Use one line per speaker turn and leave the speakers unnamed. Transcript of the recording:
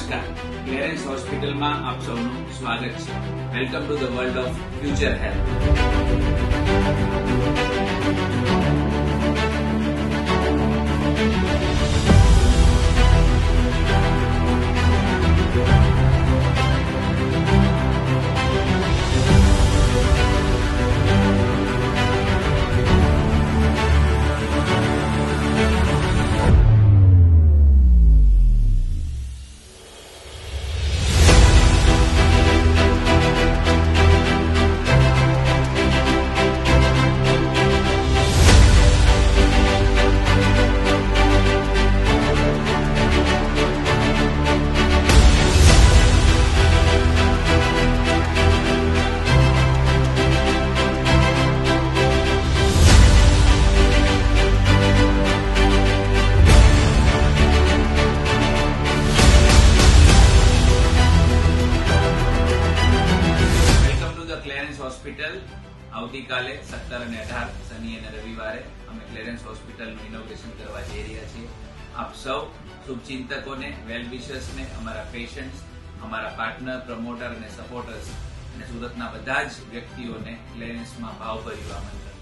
નમસ્કાર, ક્લેરેન્સ હોસ્પિટલમાં આપ સૌનું સ્વાગત છે. Welcome to the world of future health. Clarence Hospital આવતીકાલે 17 અને 18 શનિ અને રવિવારે અમે ક્લેરેન્સ હોસ્પિટલનું ઇનોગ્રેશન કરવા જઈ રહ્યા છીએ. આપ સૌ શુભચિંતકોને, વેલ વિશર્સને, અમારા પેશન્ટ્સ, અમારા પાર્ટનર, પ્રમોટર અને સપોર્ટર્સ અને સુરતના બધા જ વ્યક્તિઓને ક્લેરેન્સમાં ભાવભર્યું આમંત્રણ.